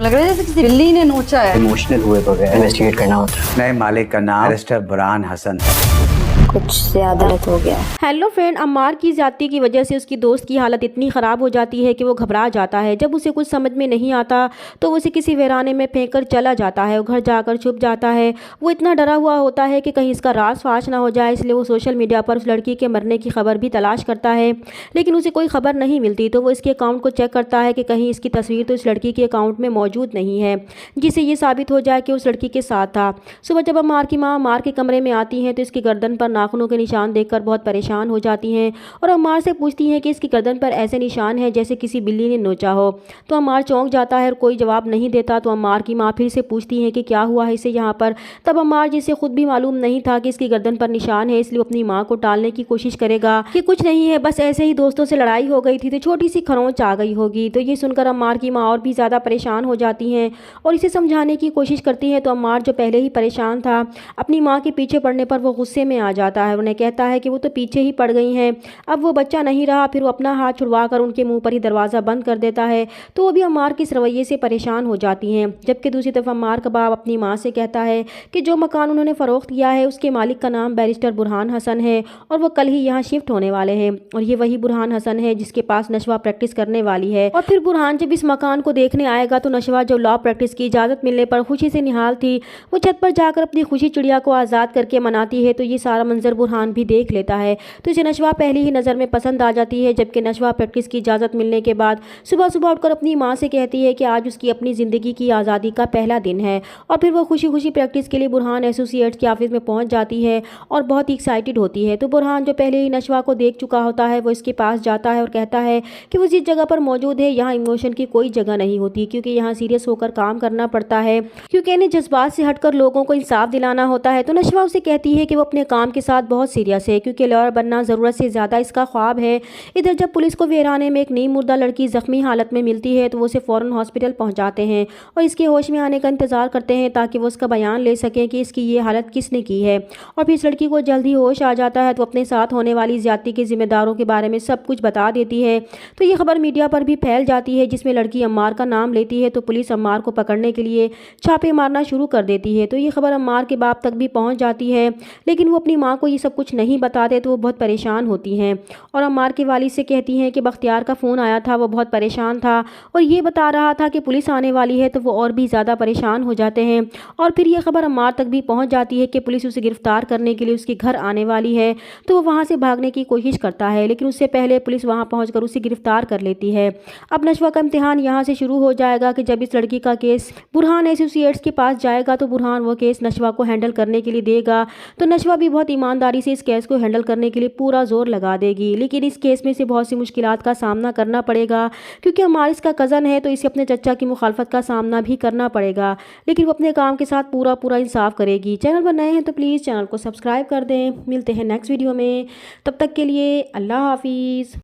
लग रहा है जैसे किसी बिल्ली ने नोचा है। इमोशनल हुए बगैर इन्वेस्टिगेट करना होता है। नए मालिक का नाम बैरिस्टर बुरहान हसन। कुछ ज्यादा हो गया। हेलो फ्रेंड, अम्मार की ज्यादती की वजह से उसकी दोस्त की हालत इतनी ख़राब हो जाती है कि वो घबरा जाता है। जब उसे कुछ समझ में नहीं आता तो वो उसे किसी वीराने में फेंक कर चला जाता है और घर जाकर छुप जाता है। वो इतना डरा हुआ होता है कि कहीं इसका राज फाश ना हो जाए, इसलिए वो सोशल मीडिया पर उस लड़की के मरने की खबर भी तलाश करता है, लेकिन उसे कोई खबर नहीं मिलती। तो वो इसके अकाउंट को चेक करता है कि कहीं इसकी तस्वीर तो इस लड़की के अकाउंट में मौजूद नहीं है, जिससे ये साबित हो जाए कि उस लड़की के साथ था। सुबह जब अम्मार की माँ अम्मार के कमरे में आती हैं तो इसकी गर्दन पर नाखूनों के निशान देखकर बहुत परेशान हो जाती हैं और अम्मार से पूछती हैं कि इसकी गर्दन पर ऐसे निशान हैं जैसे किसी बिल्ली ने नोचा हो। तो अम्मार चौंक जाता है और कोई जवाब नहीं देता। तो अम्मार की माँ फिर से पूछती हैं कि क्या हुआ है इसे यहाँ पर। तब अम्मार, जिसे खुद भी मालूम नहीं था कि इसकी गर्दन पर निशान है, इसलिए अपनी माँ को टालने की कोशिश करेगा कि कुछ नहीं है, बस ऐसे ही दोस्तों से लड़ाई हो गई थी तो छोटी सी खरोंच आ गई होगी। तो ये सुनकर अम्मार की माँ और भी ज़्यादा परेशान हो जाती हैं और इसे समझाने की कोशिश करती है। तो अम्मार, जो पहले ही परेशान था, अपनी माँ के पीछे पड़ने पर वो गुस्से में आ जाता है। उन्हें कहता है कि वो तो पीछे ही पड़ गई हैं, अब वो बच्चा नहीं रहा। फिर वो अपना हाथ छुड़वा कर उनके मुंह पर ही दरवाज़ा बंद कर देता है। तो वो भी अम्मार के इस रवैये से परेशान हो जाती हैं। जबकि दूसरी तरफ अम्मार का बाप अपनी माँ से कहता है कि जो मकान उन्होंने फ़रोख्त किया है उसके मालिक का नाम बैरिस्टर बुरहान हसन है और वो कल ही यहाँ शिफ्ट होने वाले हैं, और ये वही बुरहान हसन है जिसके पास नशवा प्रैक्टिस करने वाली है। और फिर बुरहान जब इस मकान को देखने आएगा तो नशवा, जो लॉ प्रैक्टिस की इजाज़त मिलने पर खुशी से निहाल थी, वो छत पर जाकर अपनी खुशी चिड़िया को आज़ाद करके मनाती है। तो ये सारा मंजर बुरहान भी देख लेता है। तो इसे नशवा पहली ही नज़र में पसंद आ जाती है। जबकि नशवा प्रैक्टिस की इजाज़त मिलने के बाद सुबह सुबह उठकर अपनी माँ से कहती है कि आज उसकी अपनी ज़िंदगी की आज़ादी का पहला दिन है। और फिर वो खुशी खुशी प्रैक्टिस के लिए बुरहान एसोसिएट्स के ऑफिस में पहुँच जाती है और बहुत ही एक्साइटेड होती है। तो बुरहान, जो पहले ही नशवा को देख चुका होता है, वो इसके पास जाता है और कहता है कि वो जिस जगह पर मौजूद है यहाँ इमोशन की कोई जगह नहीं होती, क्योंकि यहाँ सीरियस होकर काम करना पड़ता है, क्योंकि इन्हें जज्बात से हटकर लोगों को इंसाफ दिलाना होता है। तो नशवा उसे कहती है कि वो अपने काम के साथ बहुत सीरियस है, क्योंकि लॉयर बनना ज़रूरत से ज़्यादा इसका ख्वाब है। इधर जब पुलिस को वीराने में एक नीम मुर्दा लड़की ज़ख्मी हालत में मिलती है तो वो उसे फ़ौरन हॉस्पिटल पहुंचाते हैं और इसके होश में आने का इंतज़ार करते हैं ताकि वो उसका बयान ले सकें कि इसकी ये हालत किसने की है। और फिर इस लड़की को जल्द ही होश आ जाता है तो अपने साथ होने वाली ज़्यादती के ज़िम्मेदारों के बारे में सब कुछ बता देती है। तो ये खबर मीडिया पर भी फैल जाती है, जिसमें लड़की अम्मार का नाम लेती है। तो पुलिस अम्मार को पकड़ने के लिए छापे मारना शुरू कर देती है। तो ये खबर अम्मार के बाप तक भी पहुँच जाती है, लेकिन वो अपनी माँ को ये सब कुछ नहीं बताते। तो वो बहुत परेशान होती हैं और अम्मार के वालिद से कहती हैं कि बख्तियार का फ़ोन आया था, वो बहुत परेशान था और ये बता रहा था कि पुलिस आने वाली है। तो वो और भी ज़्यादा परेशान हो जाते हैं और फिर ये खबर अम्मार तक भी पहुंच जाती है कि पुलिस उसे गिरफ्तार करने के लिए उसके घर आने वाली है। तो वो वहाँ से भागने की कोशिश करता है, लेकिन उससे पहले पुलिस वहाँ पहुँच उसे गिरफ्तार कर लेती है। अब नशवा का इम्तिहान यहाँ से शुरू हो जाएगा कि जब इस लड़की का केस बुरहान एसोसिएट्स के पास जाएगा तो बुरहान वो केस नशवा को हैंडल करने के लिए देगा। तो नशवा भी बहुत ईमानदारी से इस केस को हैंडल करने के लिए पूरा जोर लगा देगी, लेकिन इस केस में से बहुत सी मुश्किलात का सामना करना पड़ेगा, क्योंकि अम्मार इसका कज़न है तो इसे अपने चचा की मुखालफत का सामना भी करना पड़ेगा, लेकिन वो अपने काम के साथ पूरा इंसाफ करेगी। चैनल पर नए हैं तो प्लीज़ चैनल को सब्सक्राइब कर दें। मिलते हैं नेक्स्ट वीडियो में, तब तक के लिए अल्लाह हाफिज़।